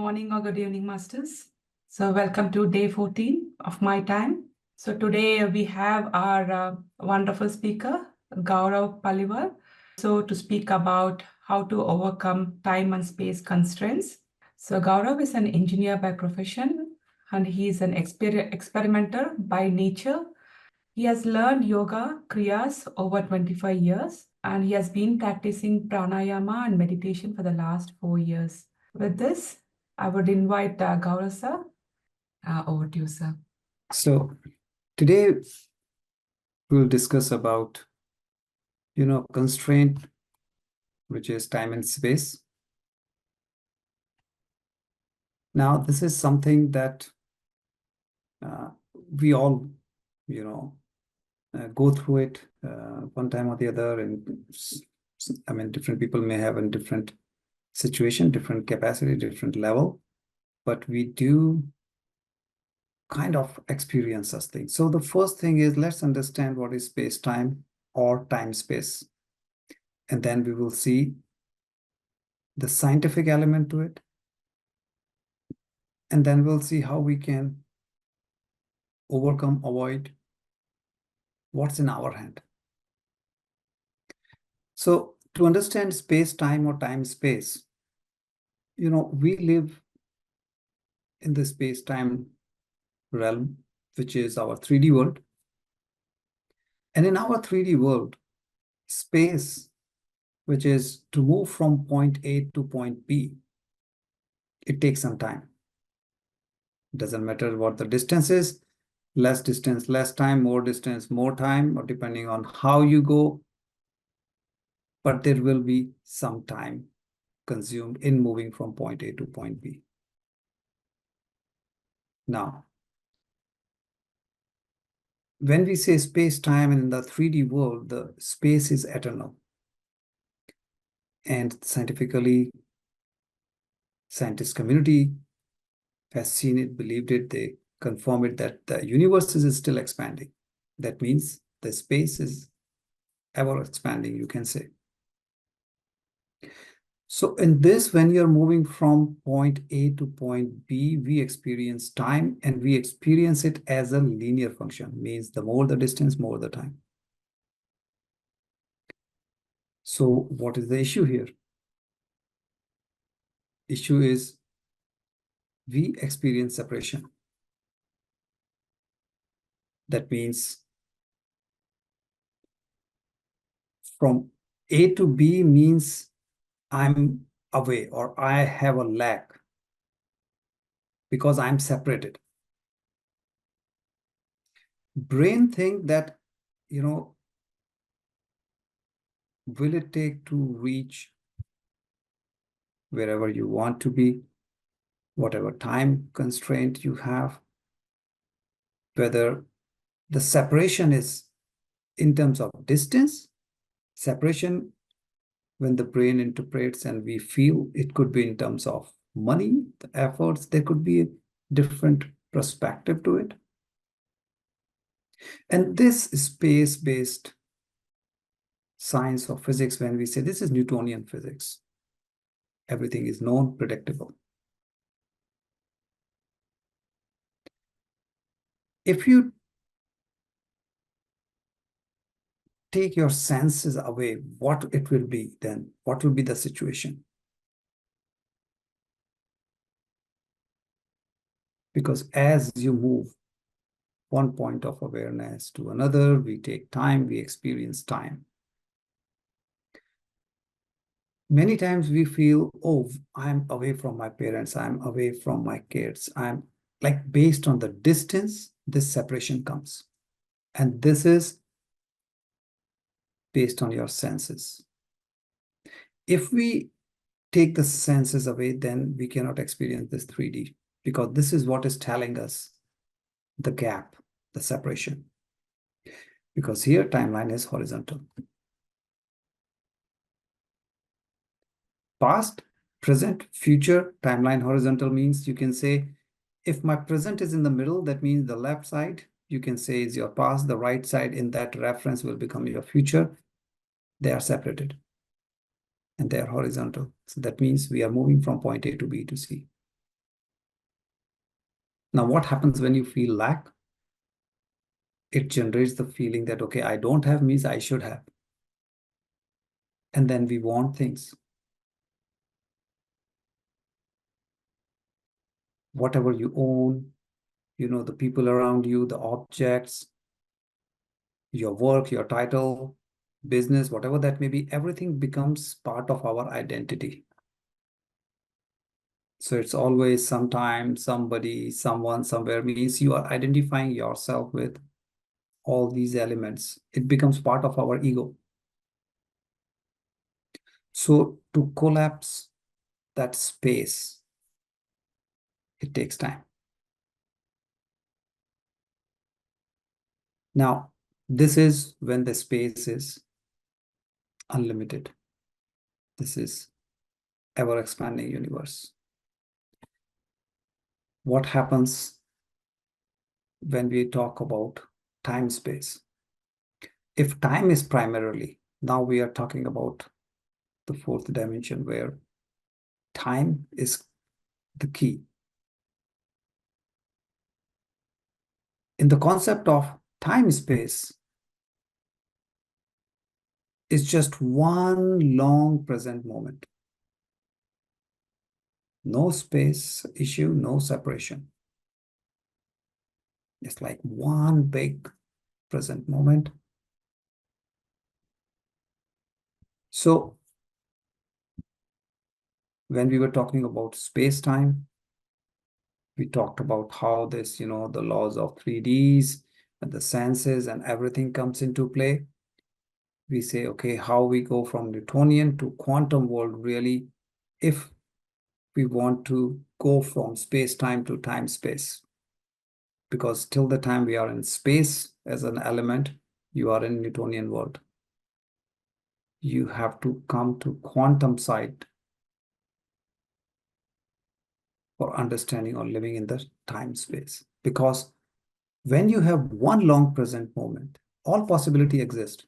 morning or good evening, masters. So welcome to day 14 of my time. So today we have our wonderful speaker, Gaurav Palival. So to speak about how to overcome time and space constraints. So Gaurav is an engineer by profession and he is an experimenter by nature. He has learned yoga, kriyas over 25 years and he has been practicing pranayama and meditation for the last 4 years. With this, I would invite Gaurav sir. Over to you, sir. So today we'll discuss about, constraint, which is time and space. Now, this is something that we all, go through it one time or the other. And I mean, different people may have a different situation, different capacity, different level, but we do kind of experience such things. So the first thing is, let's understand what is space-time or time-space. And then we will see the scientific element to it. And then we'll see how we can overcome, avoid what's in our hand. So to understand space-time or time-space, we live in the space-time realm, which is our 3D world. And in our 3D world, space, which is to move from point A to point B, it takes some time. It doesn't matter what the distance is, less distance, less time, more distance, more time, or depending on how you go. But there will be some time consumed in moving from point A to point B. Now, when we say space-time in the 3D world, the space is eternal. And scientifically, scientist community has seen it, believed it, they confirm it that the universe is still expanding. That means the space is ever expanding, you can say. So in this, when you're moving from point A to point B, we experience time and we experience it as a linear function, means the more the distance, more the time. So what is the issue here? Issue is we experience separation. That means from A to B means I'm away or I have a lack because I'm separated. Brain think that, will it take to reach wherever you want to be, whatever time constraint you have, whether the separation is in terms of distance, separation when the brain interprets and we feel it could be in terms of money, the efforts, there could be a different perspective to it. And this space-based science of physics, when we say this is Newtonian physics, everything is known, predictable. If you take your senses away, what it will be then? What will be the situation? Because as you move one point of awareness to another, we take time, we experience time. Many times we feel, oh, I'm away from my parents, I'm away from my kids. I'm like, based on the distance, this separation comes. And this is based on your senses. If we take the senses away, then we cannot experience this 3D, because this is what is telling us the gap, the separation. Because here timeline is horizontal. Past, present, future, timeline horizontal means you can say, if my present is in the middle, that means the left side, you can say is your past, the right side in that reference will become your future. They are separated and they are horizontal. So that means we are moving from point A to B to C. Now, what happens when you feel lack? It generates the feeling that, okay, I don't have means I should have. And then we want things. Whatever you own, the people around you, the objects, your work, your title, business, whatever that may be, everything becomes part of our identity. So it's always sometime, somebody, someone, somewhere means you are identifying yourself with all these elements. It becomes part of our ego. So to collapse that space, it takes time. Now, this is when the space is unlimited. This is ever expanding universe. What happens when we talk about time space? If time is primarily, now we are talking about the fourth dimension where time is the key. In the concept of time space, is just one long present moment. No space issue, no separation. It's like one big present moment. So when we were talking about space-time, we talked about how this, the laws of 3Ds and the senses and everything comes into play. We say, okay, how we go from Newtonian to quantum world really, if we want to go from space-time to time-space. Because till the time we are in space as an element, you are in Newtonian world. You have to come to quantum side for understanding or living in the time space. Because when you have one long present moment, all possibility exists.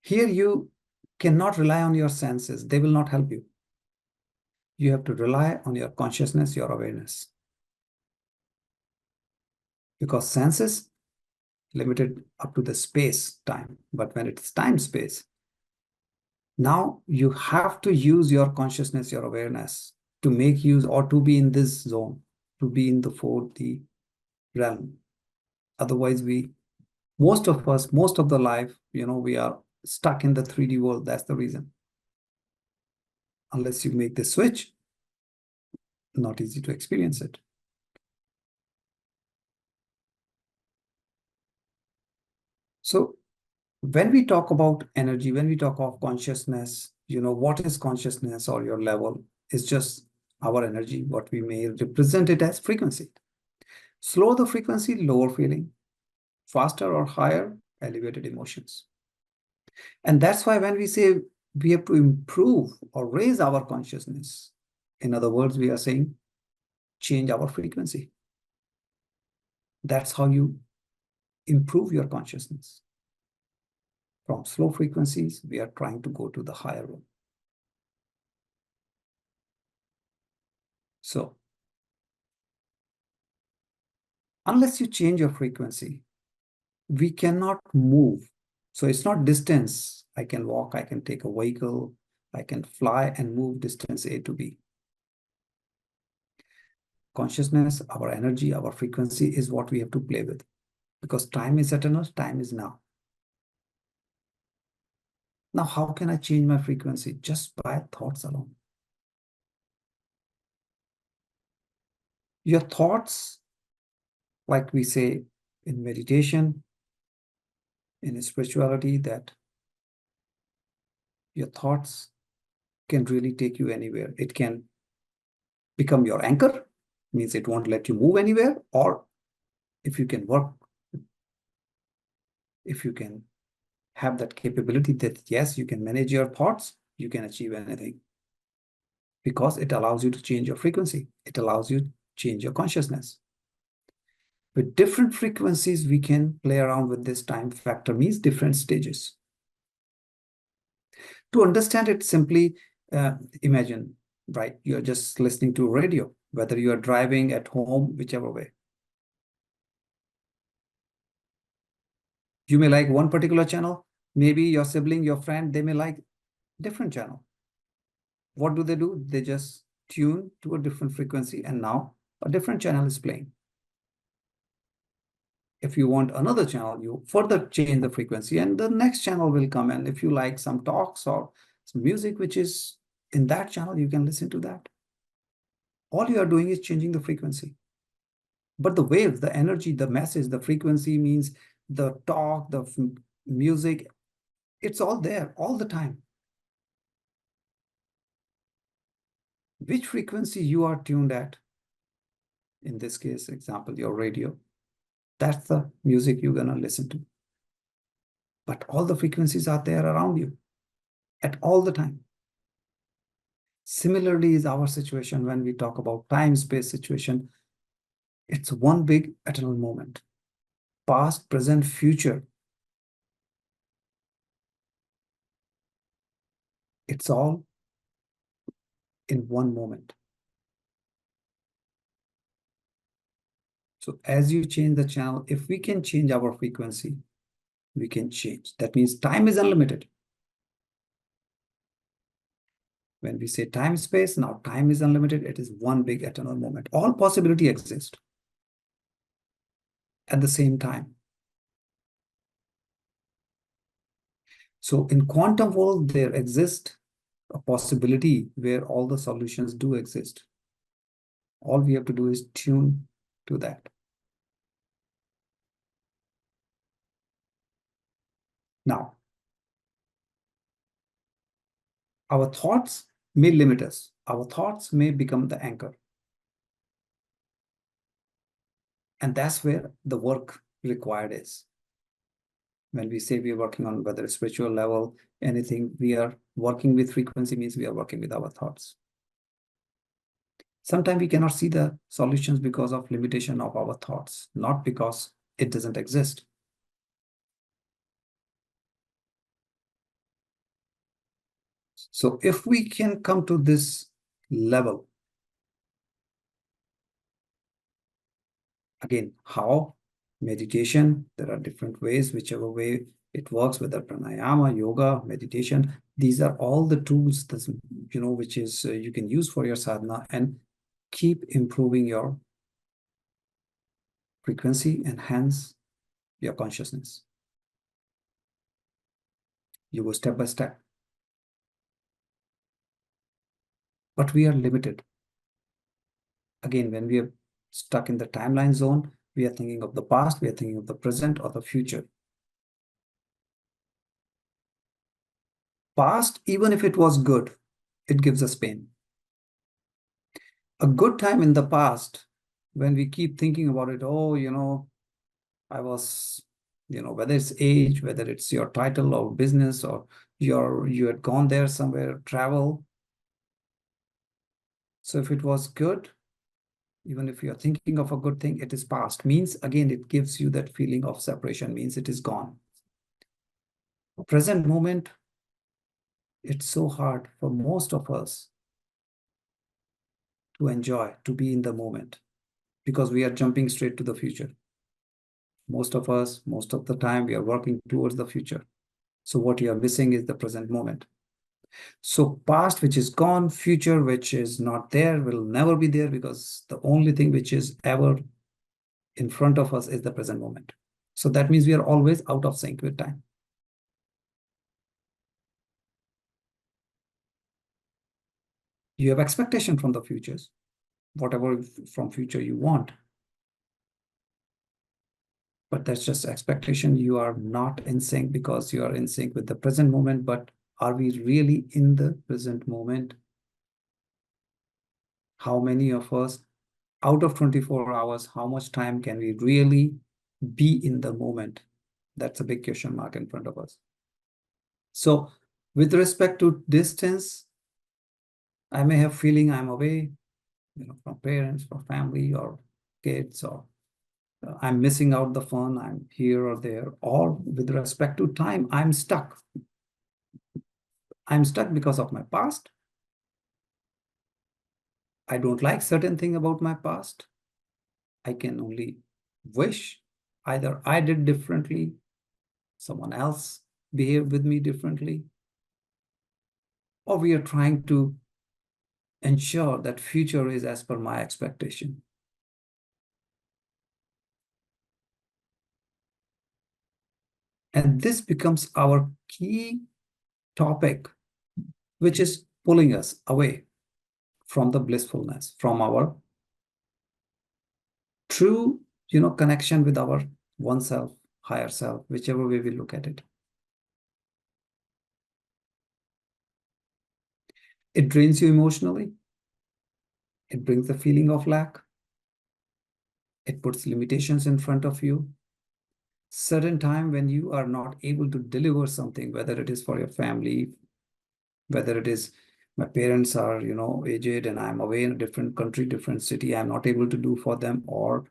Here you cannot rely on your senses. They will not help you. You have to rely on your consciousness, your awareness. Because senses limited up to the space time. But when it's time space, now you have to use your consciousness, your awareness to make use or to be in this zone, to be in the 4D realm. Otherwise, most of us, most of the life, we are stuck in the 3D world. That's the reason. Unless you make the switch, not easy to experience it. So when we talk about energy, when we talk of consciousness, what is consciousness or your level is just our energy, what we may represent it as frequency. Slow the frequency, lower feeling. Faster or higher, elevated emotions. And that's why when we say we have to improve or raise our consciousness, in other words, we are saying change our frequency. That's how you improve your consciousness. From slow frequencies, we are trying to go to the higher one. So, unless you change your frequency, we cannot move. So it's not distance. I can walk, I can take a vehicle, I can fly and move distance A to B. Consciousness, our energy, our frequency is what we have to play with. Because time is eternal, time is now. Now, how can I change my frequency? Just by thoughts alone. Your thoughts, like we say in meditation, in spirituality, that your thoughts can really take you anywhere. It can become your anchor, means it won't let you move anywhere, or if you can work, if you can have that capability that yes, you can manage your thoughts, you can achieve anything. Because it allows you to change your frequency. It allows you to change your consciousness. With different frequencies, we can play around with this time factor, means different stages. To understand it simply, imagine, right? You're just listening to radio. whether you are driving at home, whichever way. You may like one particular channel. Maybe your sibling, your friend, they may like different channel. What do? They just tune to a different frequency, and now a different channel is playing. If you want another channel, you further change the frequency and the next channel will come. And if you like some talks or some music which is in that channel, you can listen to that. All you are doing is changing the frequency. But the wave, the energy, the message, the frequency means the talk, the music, it's all there all the time. Which frequency you are tuned at? In this case, example, your radio. That's the music you're going to listen to. But all the frequencies are there around you at all the time. Similarly is our situation when we talk about time-space situation. It's one big eternal moment. Past, present, future. It's all in one moment. So as you change the channel, if we can change our frequency, we can change. That means time is unlimited. When we say time space, now time is unlimited. It is one big eternal moment. All possibility exists at the same time. So in quantum world, there exists a possibility where all the solutions do exist. All we have to do is tune to that. Now, our thoughts may limit us. Our thoughts may become the anchor. And that's where the work required is. When we say we are working on whether it's spiritual level, anything, we are working with frequency means we are working with our thoughts. Sometimes we cannot see the solutions because of limitation of our thoughts, not because it doesn't exist. So if we can come to this level, again, how? Meditation, there are different ways, whichever way it works, whether pranayama, yoga, meditation, these are all the tools that, which is you can use for your sadhana and keep improving your frequency and hence your consciousness. You go step by step. But we are limited. Again, when we are stuck in the timeline zone, we are thinking of the past, we are thinking of the present or the future. Past, even if it was good, it gives us pain. A good time in the past, when we keep thinking about it, oh, I was, whether it's age, whether it's your title or business or you had gone there somewhere, travel. So if it was good, even if you're thinking of a good thing, it is past. Means, again, it gives you that feeling of separation, means it is gone. Present moment, it's so hard for most of us to enjoy, to be in the moment, because we are jumping straight to the future. Most of us, most of the time, we are working towards the future. So what you are missing is the present moment. So past, which is gone, future, which is not there, will never be there, because the only thing which is ever in front of us is the present moment. So that means we are always out of sync with time. You have expectation from the futures, whatever from future you want. But that's just expectation. You are not in sync because you are in sync with the present moment. But are we really in the present moment? How many of us, out of 24 hours, how much time can we really be in the moment? That's a big question mark in front of us. So with respect to distance, I may have feeling I'm away, from parents, from family or kids, or I'm missing out the fun, I'm here or there. Or with respect to time, I'm stuck. I'm stuck because of my past. I don't like certain thing about my past. I can only wish either I did differently, someone else behaved with me differently, or we are trying to ensure that future is as per my expectation. And this becomes our key topic, which is pulling us away from the blissfulness, from our true, connection with our oneself, higher self, whichever way we look at it. It drains you emotionally. It brings the feeling of lack. It puts limitations in front of you. Certain time when you are not able to deliver something, whether it is for your family, whether it is my parents are, aged and I'm away in a different country, different city, I'm not able to do for them, or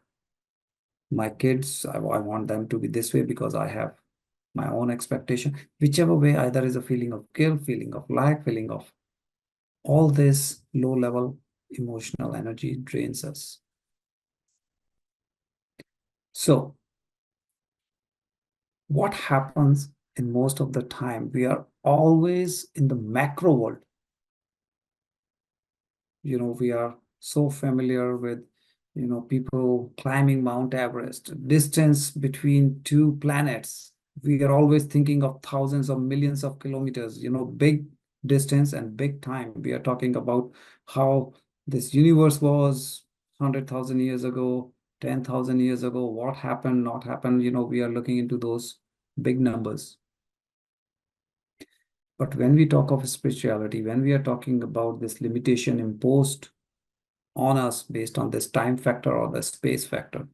my kids, I want them to be this way because I have my own expectation. Whichever way, either is a feeling of guilt, feeling of lack, feeling of all this low level emotional energy drains us. So what happens in most of the time, we are always in the macro world. We are so familiar with, people climbing Mount Everest, distance between two planets. We are always thinking of thousands of millions of kilometers, big distance and big time. We are talking about how this universe was 100,000 years ago, 10,000 years ago, what happened, not happened. We are looking into those big numbers. But when we talk of spirituality, when we are talking about this limitation imposed on us based on this time factor or the space factor,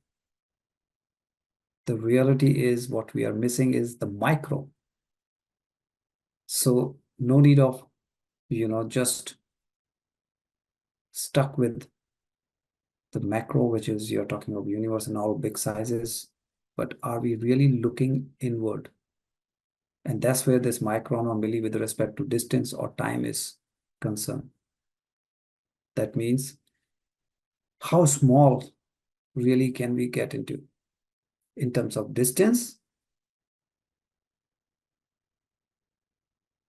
the reality is what we are missing is the micro. So no need of, just stuck with the macro, which is you're talking of universe and all big sizes, but are we really looking inward? And that's where this micron or milli with respect to distance or time is concerned. That means how small really can we get into in terms of distance,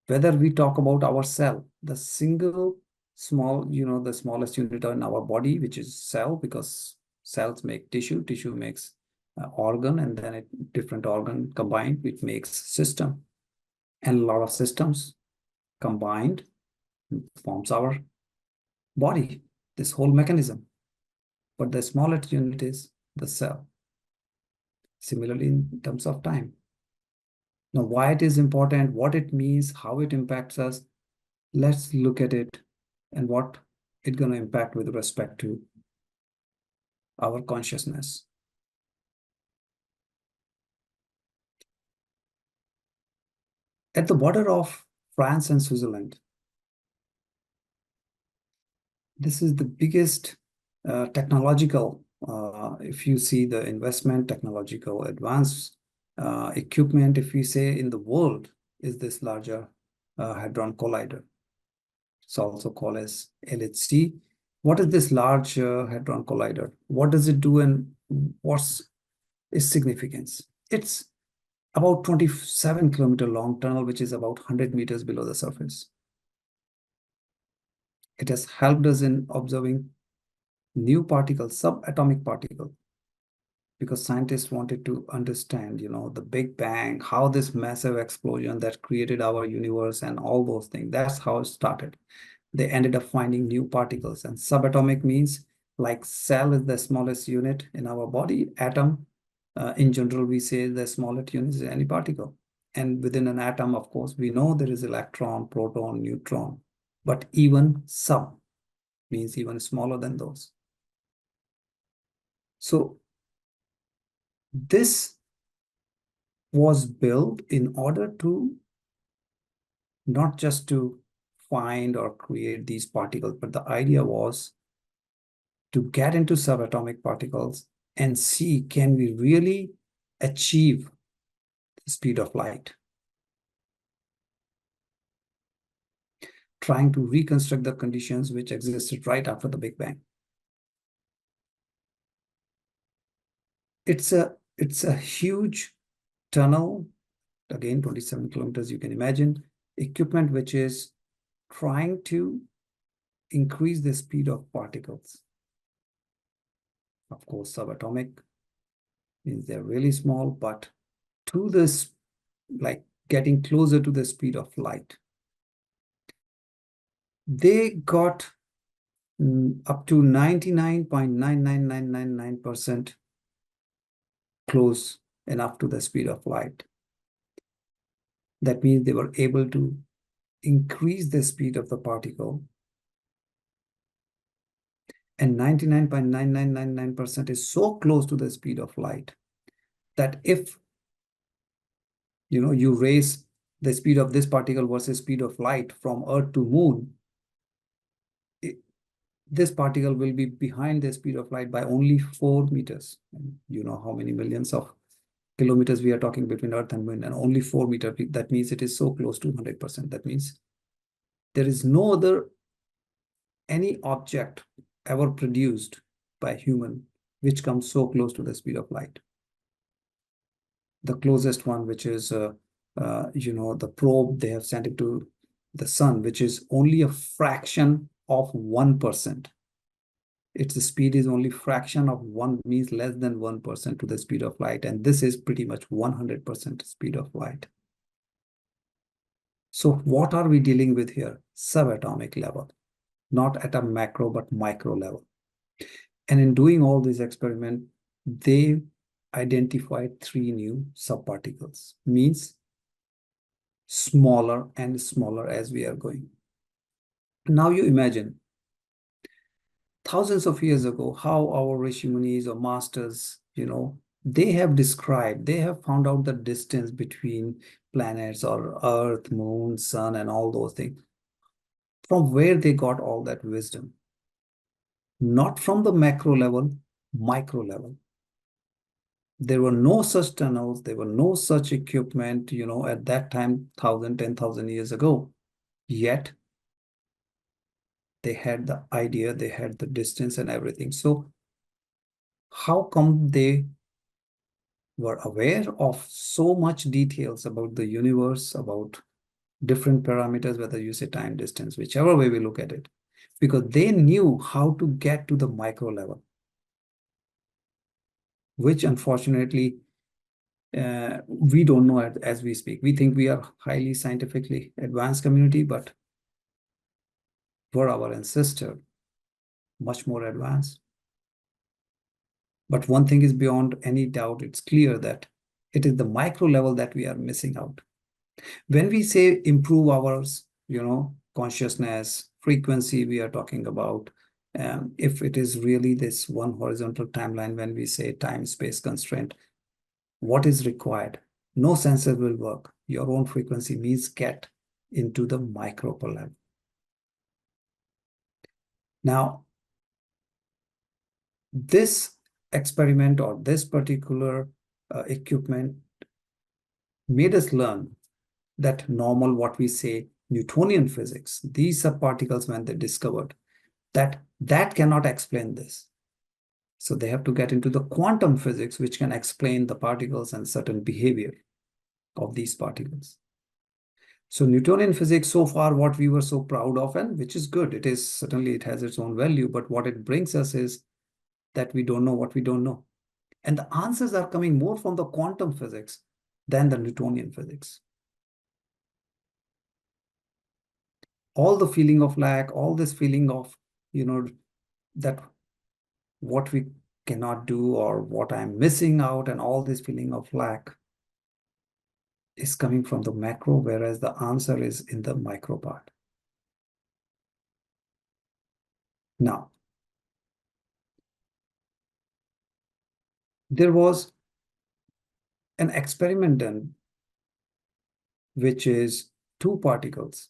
whether we talk about our cell, the single small, the smallest unit in our body, which is cell, because cells make tissue, tissue makes organ, and then different organ combined, which makes system. And a lot of systems combined forms our body, this whole mechanism. But the smallest unit is the cell. Similarly, in terms of time. Now, why it is important, what it means, how it impacts us, let's look at it and what it's going to impact with respect to our consciousness. At the border of France and Switzerland, this is the biggest technological, if you see the investment, technological advanced equipment, if we say in the world, is this larger hadron collider. It's also called as LHC. What is this large hadron collider? What does it do and what's its significance? It's about 27-kilometer long tunnel, which is about 100 meters below the surface. It has helped us in observing new particles, subatomic particle, because scientists wanted to understand, the Big Bang, how this massive explosion that created our universe and all those things. That's how it started. They ended up finding new particles, and subatomic means like cell is the smallest unit in our body, atom. In general, we say the smallest unit is any particle. And within an atom, of course, we know there is electron, proton, neutron, but even sub means even smaller than those. So this was built in order to not just to find or create these particles, but the idea was to get into subatomic particles and see, can we really achieve the speed of light? trying to reconstruct the conditions which existed right after the Big Bang. It's a huge tunnel, again, 27 kilometers, you can imagine, equipment which is trying to increase the speed of particles. Of course, subatomic means they're really small, but to this, like getting closer to the speed of light. They got up to 99.99999% close enough to the speed of light. That means they were able to increase the speed of the particle, and 99.9999% is so close to the speed of light that if you raise the speed of this particle versus speed of light from Earth to Moon, this particle will be behind the speed of light by only 4 meters. And you know how many millions of kilometers we are talking between Earth and Moon, and only 4 meters. That means it is so close to 100%. That means there is no other any object ever produced by human which comes so close to the speed of light. The closest one, which is the probe, they have sent it to the sun, which is only a fraction of 1%. Its speed is only fraction of 1, means less than 1% to the speed of light, and this is pretty much 100% speed of light. So what are we dealing with here? Subatomic level, not at a macro but micro level. And in doing all these experiments, they identified 3 new subparticles, means smaller and smaller as we are going. Now you imagine thousands of years ago how our Rishi Munis or masters, they have described, they have found out the distance between planets or Earth, Moon, Sun, and all those things. From where they got all that wisdom? Not from the macro level, micro level. There were no such tunnels, there were no such equipment, at that time, 1,000, 10,000 years ago. Yet, they had the idea, they had the distance and everything. So, how come they were aware of so much details about the universe, about different parameters, whether you say time, distance, whichever way we look at it? Because they knew how to get to the micro level, which unfortunately we don't know as we speak. We think we are highly scientifically advanced community, but were our ancestors much more advanced? But one thing is beyond any doubt, it's clear that it is the micro level that we are missing out. When we say improve our, consciousness, frequency, we are talking about, if it is really this one horizontal timeline, when we say time, space constraint, what is required? No sensor will work. Your own frequency means get into the micro level. Now, this experiment or this particular equipment made us learn that normal, what we say, Newtonian physics, these subparticles, when they discovered that cannot explain this. So they have to get into the quantum physics, which can explain the particles and certain behavior of these particles. So Newtonian physics, so far, what we were so proud of, and which is good, it is certainly, it has its own value, but what it brings us is that we don't know what we don't know. And the answers are coming more from the quantum physics than the Newtonian physics. All the feeling of lack, all this feeling of, that what we cannot do or what I'm missing out, and all this feeling of lack is coming from the macro, whereas the answer is in the micro part. Now, there was an experiment done, which is 2 particles,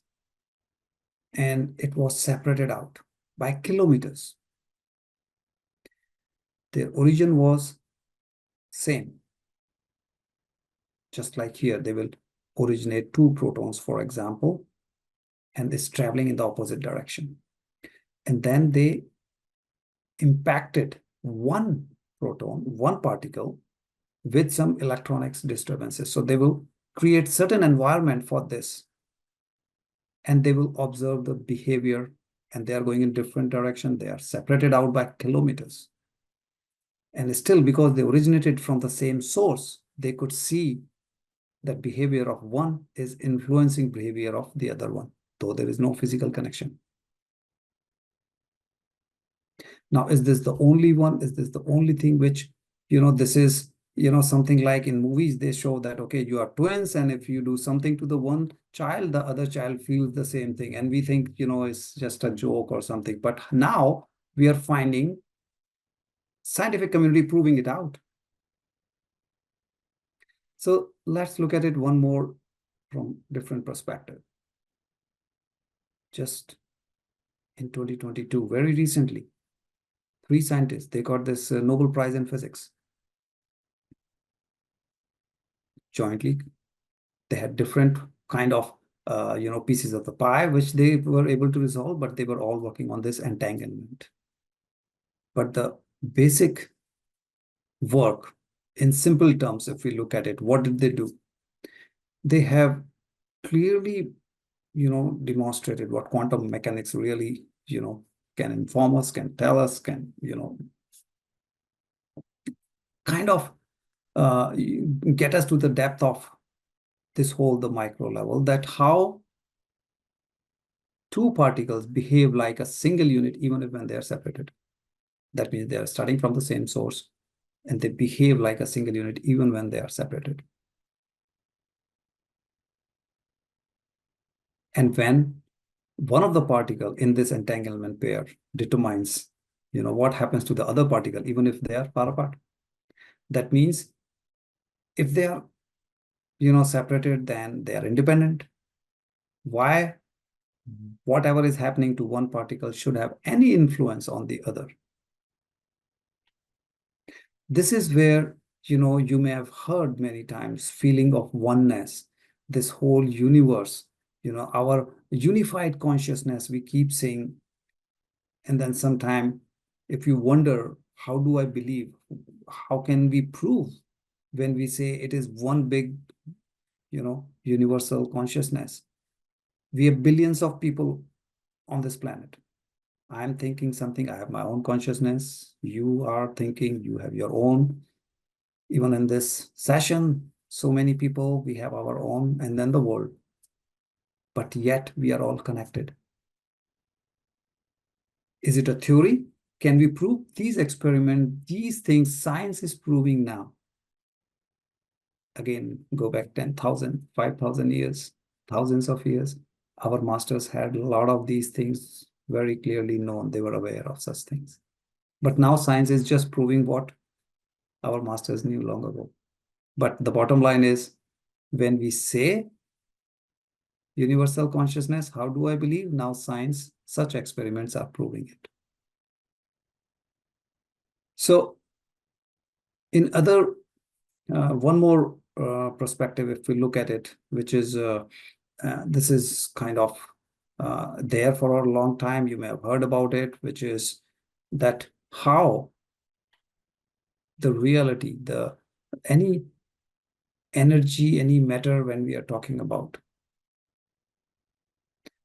and it was separated out by kilometers. Their origin was same. Just like here, they will originate 2 protons, for example, and is traveling in the opposite direction. And then they impacted one proton, one particle, with some electronics disturbances. So they will create certain environment for this, and they will observe the behavior, and they are going in different direction. They are separated out by kilometers. And still, because they originated from the same source, they could see that behavior of one is influencing behavior of the other one, though there is no physical connection. Now, is this the only one? Is this the only thing which, this is, something like in movies, they show that, okay, you are twins, and if you do something to the one child, the other child feels the same thing. And we think, it's just a joke or something. But now we are finding scientific community proving it out. So let's look at it one more from different perspective. Just in 2022, very recently, 3 scientists, they got this Nobel Prize in Physics. Jointly, they had different kind of pieces of the pie which they were able to resolve, but they were all working on this entanglement. But the basic work, in simple terms, if we look at it, what did they do? They have clearly demonstrated what quantum mechanics really can inform us, can tell us, can kind of get us to the depth of this whole, the micro level, that how two particles behave like a single unit even if when they are separated. That means they are starting from the same source, and they behave like a single unit even when they are separated. And when one of the particle in this entanglement pair determines what happens to the other particle even if they are far apart. That means if they are separated, then they are independent. Why whatever is happening to one particle should have any influence on the other? This is where you may have heard many times feeling of oneness, this whole universe, our unified consciousness, we keep saying. And then sometime, if you wonder, how do I believe? How can we prove when we say it is one big, universal consciousness? We have billions of people on this planet. I'm thinking something, I have my own consciousness. You are thinking, you have your own. Even in this session, so many people, we have our own, and then the world. But yet we are all connected. Is it a theory? Can we prove these experiments, these things science is proving now? Again, go back 10,000, 5,000 years, thousands of years. Our masters had a lot of these things very clearly known. They were aware of such things. But now science is just proving what our masters knew long ago. But the bottom line is, when we say universal consciousness, how do I believe? Now science, such experiments are proving it. So in other, one more perspective, if we look at it, which is, this is kind of there for a long time, you may have heard about it, which is that how the reality, any energy, any matter, when we are talking about.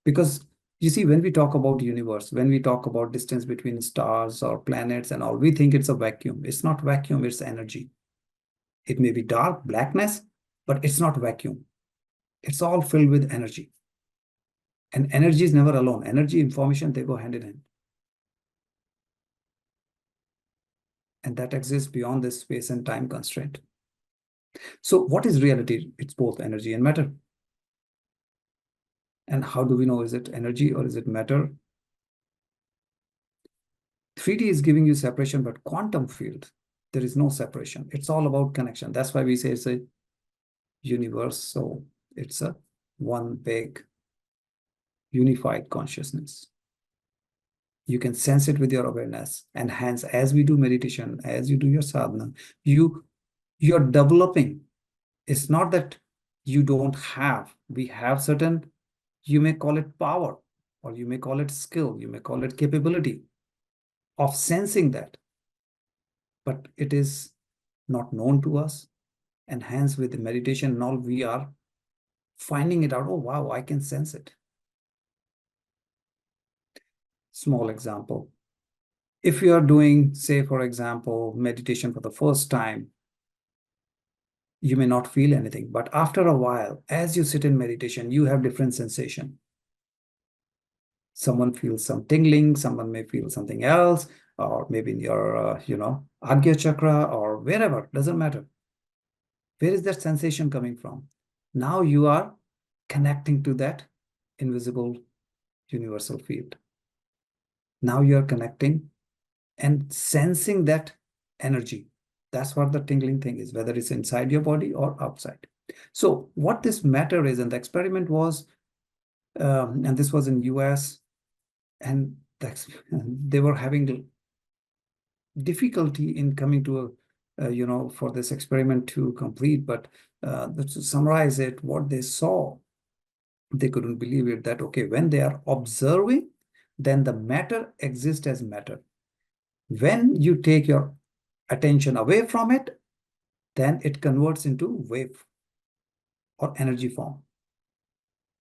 Because you see, when we talk about universe, when we talk about distance between stars or planets and all, we think it's a vacuum. It's not vacuum, it's energy. It may be dark, blackness, but it's not vacuum. It's all filled with energy. And energy is never alone. Energy, information, they go hand in hand. And that exists beyond this space and time constraint. So what is reality? It's both energy and matter. And how do we know, is it energy or is it matter? 3D is giving you separation, but quantum field, there is no separation. It's all about connection. That's why we say it's a universe. So it's a one big unified consciousness. You can sense it with your awareness. And hence, as we do meditation, as you do your sadhana, you're developing. It's not that you don't have. We have certain You may call it power, or you may call it skill, you may call it capability of sensing that, but it is not known to us. And hence, with the meditation and all, we are finding it out. Oh, wow, I can sense it. Small example. If you are doing, say, for example, meditation for the first time, you may not feel anything. But after a while, as you sit in meditation, you have different sensation. Someone feels some tingling, someone may feel something else, or maybe in your, Agya chakra or wherever, doesn't matter. Where is that sensation coming from? Now you are connecting to that invisible universal field. Now you are connecting and sensing that energy. That's what the tingling thing is, whether it's inside your body or outside. So what this matter is, and the experiment was, and this was in US, and they were having difficulty in coming to for this experiment to complete. But to summarize it, what they saw, they couldn't believe it, that, okay, when they are observing, then the matter exists as matter. When you take your attention away from it, then it converts into wave or energy form.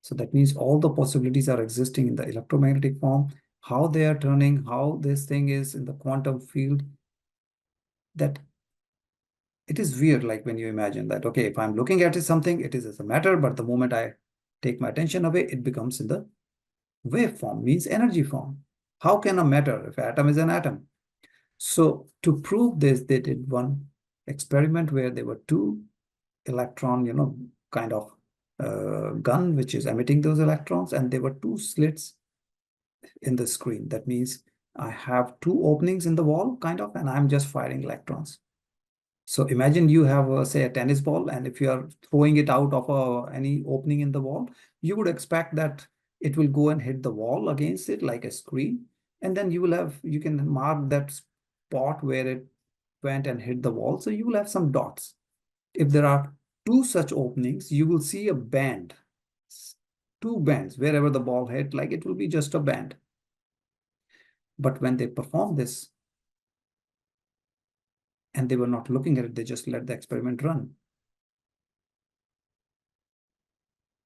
So that means all the possibilities are existing in the electromagnetic form, how they are turning, how this thing is in the quantum field, that it is weird. Like when you imagine that, okay, if I'm looking at it, something, it is as a matter, but the moment I take my attention away, it becomes in the wave form, means energy form. How can a matter, if atom is an atom? So to prove this, they did one experiment where there were two electron, kind of gun, which is emitting those electrons, and there were two slits in the screen. That means I have two openings in the wall, kind of, and I'm just firing electrons. So imagine you have, say, a tennis ball, and if you are throwing it out of any opening in the wall, you would expect that it will go and hit the wall against it like a screen. And then you can mark that spot where it went and hit the wall. So you will have some dots. If there are two such openings, you will see a band, two bands, wherever the ball hit, like it will be just a band. But when they perform this, and they were not looking at it, they just let the experiment run.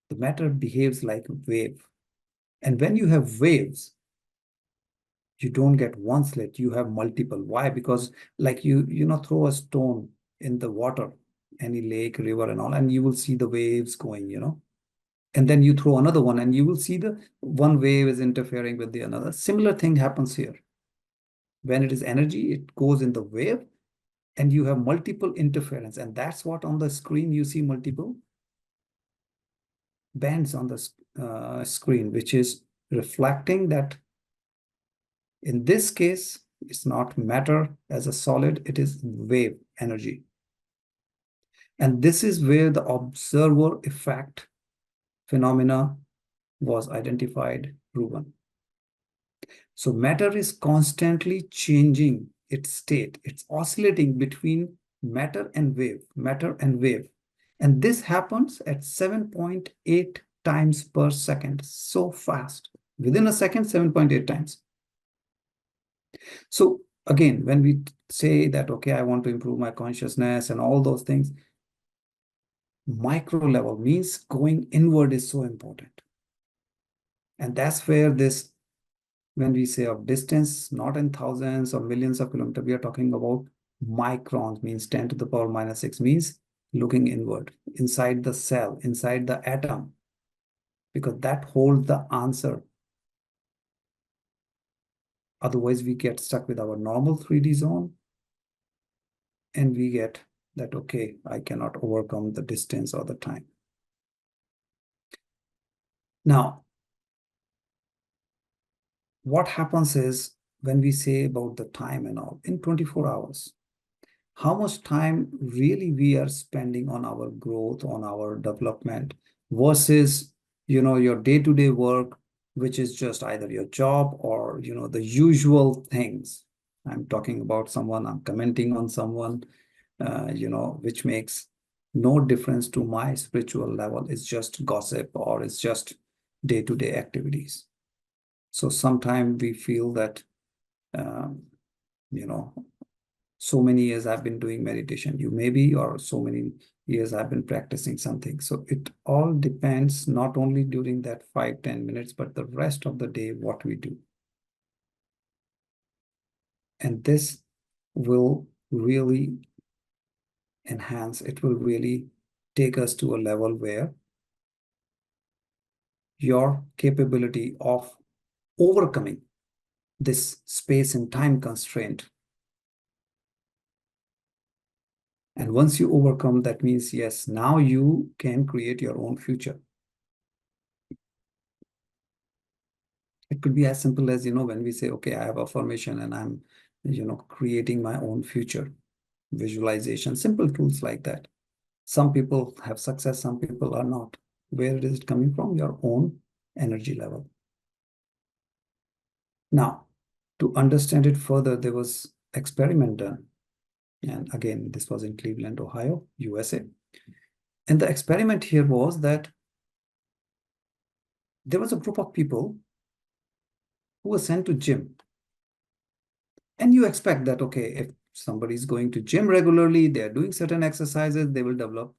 The matter behaves like a wave. And when you have waves, you don't get one slit, you have multiple. Why? Because like you throw a stone in the water, any lake, river and all, and you will see the waves going, and then you throw another one and you will see the one wave is interfering with the another. Similar thing happens here. When it is energy, it goes in the wave and you have multiple interference. And that's what on the screen you see multiple bands on the screen, which is reflecting that in this case, it's not matter as a solid, it is wave energy. And this is where the observer effect phenomena was identified, proven. So matter is constantly changing its state. It's oscillating between matter and wave, matter and wave. And this happens at 7.8 times per second, so fast. Within a second, 7.8 times. So again, when we say that, okay, I want to improve my consciousness and all those things, micro level means going inward is so important. And that's where this, when we say of distance, not in thousands or millions of kilometers, we are talking about microns, means 10 to the power minus 6, means looking inward, inside the cell, inside the atom, because that holds the answer. Otherwise, we get stuck with our normal 3D zone and we get that, okay, I cannot overcome the distance or the time. Now, what happens is when we say about the time and all, in 24 hours, how much time really we are spending on our growth, on our development versus, your day-to-day work, which is just either your job or, the usual things. I'm talking about someone, I'm commenting on someone, which makes no difference to my spiritual level. It's just gossip or it's just, day-to-day activities. So sometimes we feel that, you know, so many years I've been doing meditation, you may be, or so many years I've been practicing something. So it all depends not only during that 5-10 minutes, but the rest of the day, what we do. And this will really enhance, it will really take us to a level where your capability of overcoming this space and time constraint. And once you overcome, that means, yes, now you can create your own future. It could be as simple as, when we say, okay, I have affirmation and I'm, creating my own future, visualization, simple tools like that. Some people have success, some people are not. Where is it coming from? Your own energy level. Now, to understand it further, there was experiment done. And again, this was in Cleveland, Ohio, USA. And the experiment here was that there was a group of people who were sent to gym. And you expect that, okay, if somebody is going to gym regularly, they are doing certain exercises, they will develop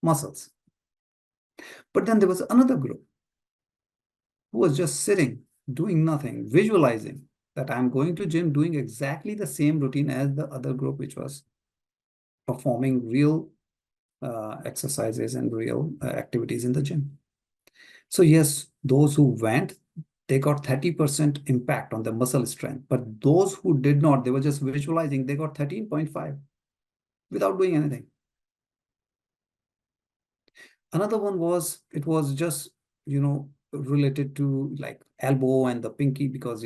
muscles. But then there was another group who was just sitting, doing nothing, visualizing that I'm going to gym, doing exactly the same routine as the other group, which was performing real exercises and real activities in the gym. So yes, those who went, they got 30% impact on the muscle strength. But those who did not, they were just visualizing, they got 13.5 without doing anything. Another one was, it was just, related to like elbow and the pinky, because,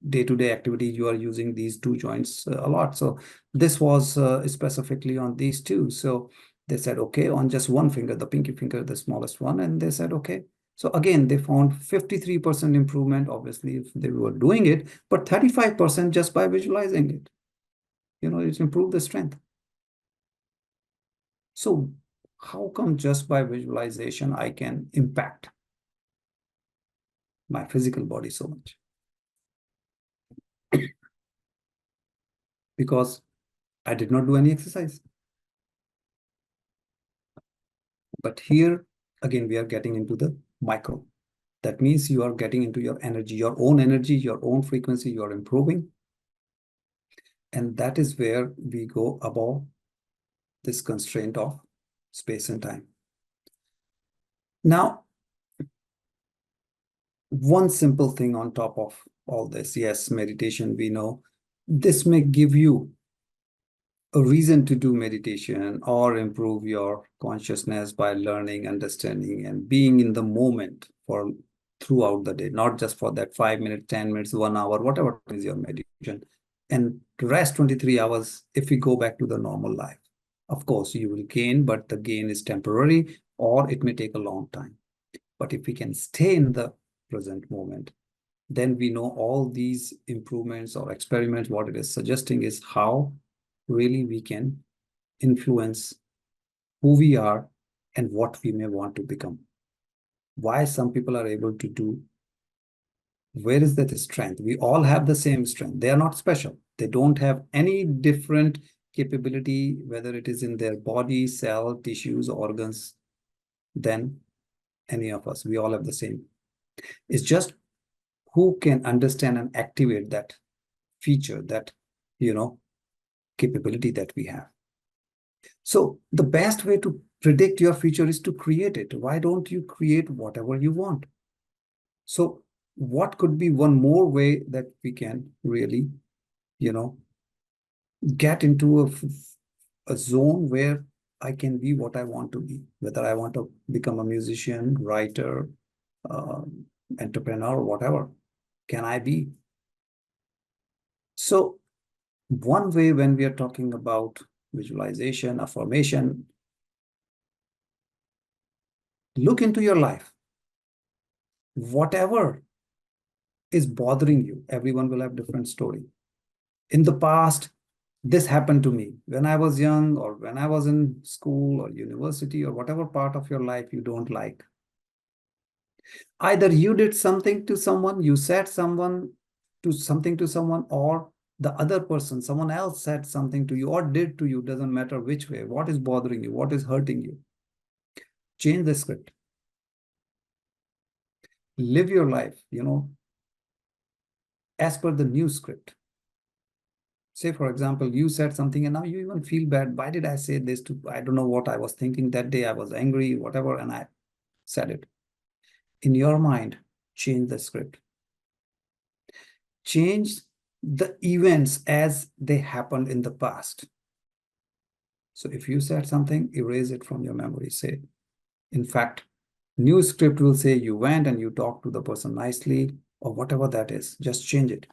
day-to-day activity, you are using these two joints a lot. So this was specifically on these two. So they said, okay, on just one finger, the pinky finger, the smallest one. And they said, okay. So again, they found 53% improvement, obviously, if they were doing it, but 35% just by visualizing it. It improved the strength. So how come just by visualization, I can impact my physical body so much? Because I did not do any exercise. But here, again, we are getting into the micro. That means you are getting into your energy, your own frequency, you are improving. And that is where we go above this constraint of space and time. Now, one simple thing on top of all this, yes, meditation, we know this may give you a reason to do meditation or improve your consciousness by learning, understanding, and being in the moment for throughout the day, not just for that 5 minutes, 10 minutes, 1 hour, whatever is your meditation. And the rest 23 hours, if we go back to the normal life, of course, you will gain, but the gain is temporary or it may take a long time. But if we can stay in the present moment, then we know all these improvements or experiments, what it is suggesting is how really we can influence who we are and what we may want to become. Why some people are able to do, where is that strength? We all have the same strength. They are not special. They don't have any different capability, whether it is in their body, cell, tissues, organs, than any of us. We all have the same. It's just who can understand and activate that feature, that, capability that we have. So the best way to predict your future is to create it. Why don't you create whatever you want? So what could be one more way that we can really, get into a zone where I can be what I want to be, whether I want to become a musician, writer, uh, entrepreneur, whatever can I be? So one way, when we are talking about visualization, affirmation, look into your life. Whatever is bothering you, everyone will have different story. In the past, this happened to me when I was young, or when I was in school or university, or whatever part of your life you don't like. Either you did something to someone, you said something to someone, or the other person, someone else said something to you or did to you, doesn't matter which way, what is bothering you, what is hurting you. Change the script. Live your life, as per the new script. Say, for example, you said something and now you even feel bad. Why did I say this I don't know what I was thinking that day. I was angry, whatever, and I said it. In your mind, change the script. Change the events as they happened in the past. So if you said something, erase it from your memory. Say, in fact, new script will say you went and you talked to the person nicely or whatever that is. Just change it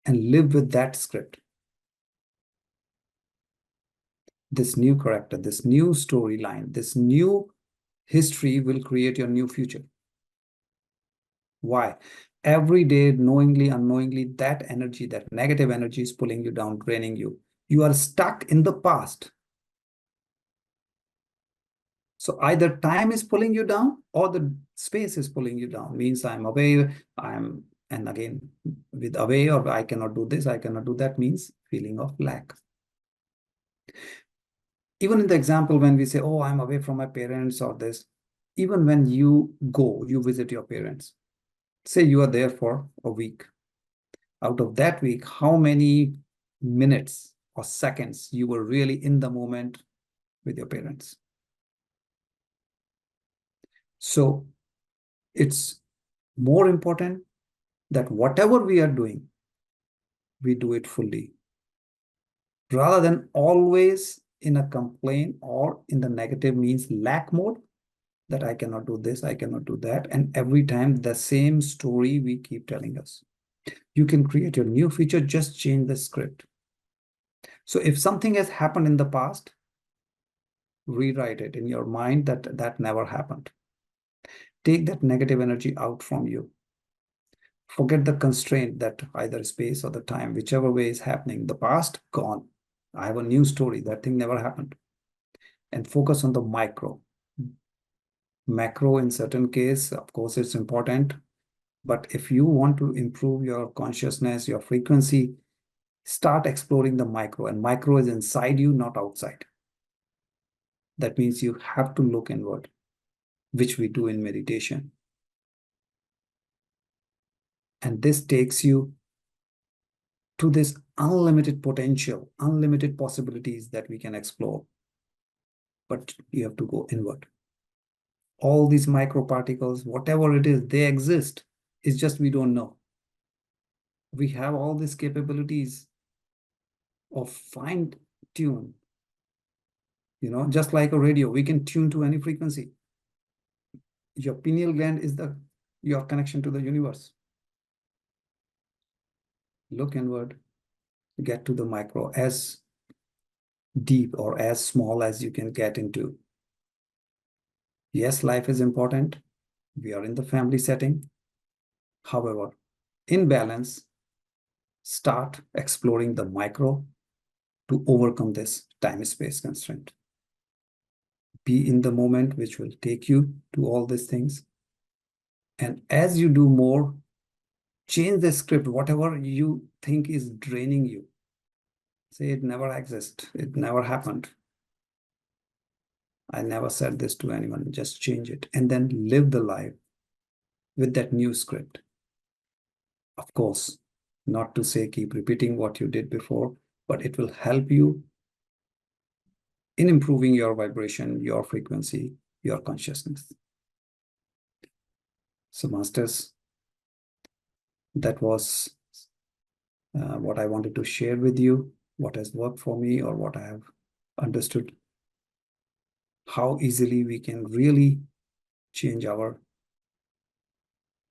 and live with that script. This new character, this new storyline, this new history will create your new future. Why? Every day, knowingly, unknowingly, that energy, that negative energy is pulling you down, draining you. You are stuck in the past. So either time is pulling you down or the space is pulling you down. Means I'm away, and again, with away or I cannot do this, I cannot do that means feeling of lack. Even in the example when we say, oh, I'm away from my parents or this, even when you go, you visit your parents. Say you are there for a week. Out of that week, how many minutes or seconds you were really in the moment with your parents? So it's more important that whatever we are doing, we do it fully, rather than always in a complaint or in the negative means lack mode, that I cannot do this, I cannot do that. And every time the same story we keep telling us. You can create your new feature, just change the script. So if something has happened in the past, rewrite it in your mind that that never happened. Take that negative energy out from you. Forget the constraint that either space or the time, whichever way is happening, the past, gone. I have a new story. That thing never happened. And focus on the micro. Macro, in certain case, of course, it's important. But if you want to improve your consciousness, your frequency, start exploring the micro. And micro is inside you, not outside. That means you have to look inward, which we do in meditation. And this takes you to this unlimited potential, unlimited possibilities that we can explore. But you have to go inward. All these microparticles, whatever it is, they exist. It's just we don't know. We have all these capabilities of fine tune. Just like a radio, we can tune to any frequency. Your pineal gland is your connection to the universe. Look inward, get to the micro, as deep or as small as you can get into. Yes, life is important. We are in the family setting. However, in balance, start exploring the micro to overcome this time-space constraint. Be in the moment, which will take you to all these things. And as you do more, change the script, whatever you think is draining you. Say it never exists. It never happened. I never said this to anyone. Just change it and then live the life with that new script. Of course, not to say keep repeating what you did before, but it will help you in improving your vibration, your frequency, your consciousness. So, Masters, that was what I wanted to share with you, what has worked for me or what I have understood, how easily we can really change our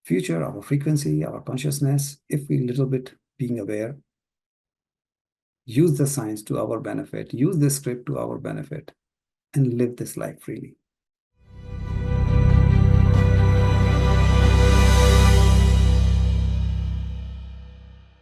future, our frequency, our consciousness, if we little bit being aware, use the science to our benefit, use the script to our benefit, and live this life freely.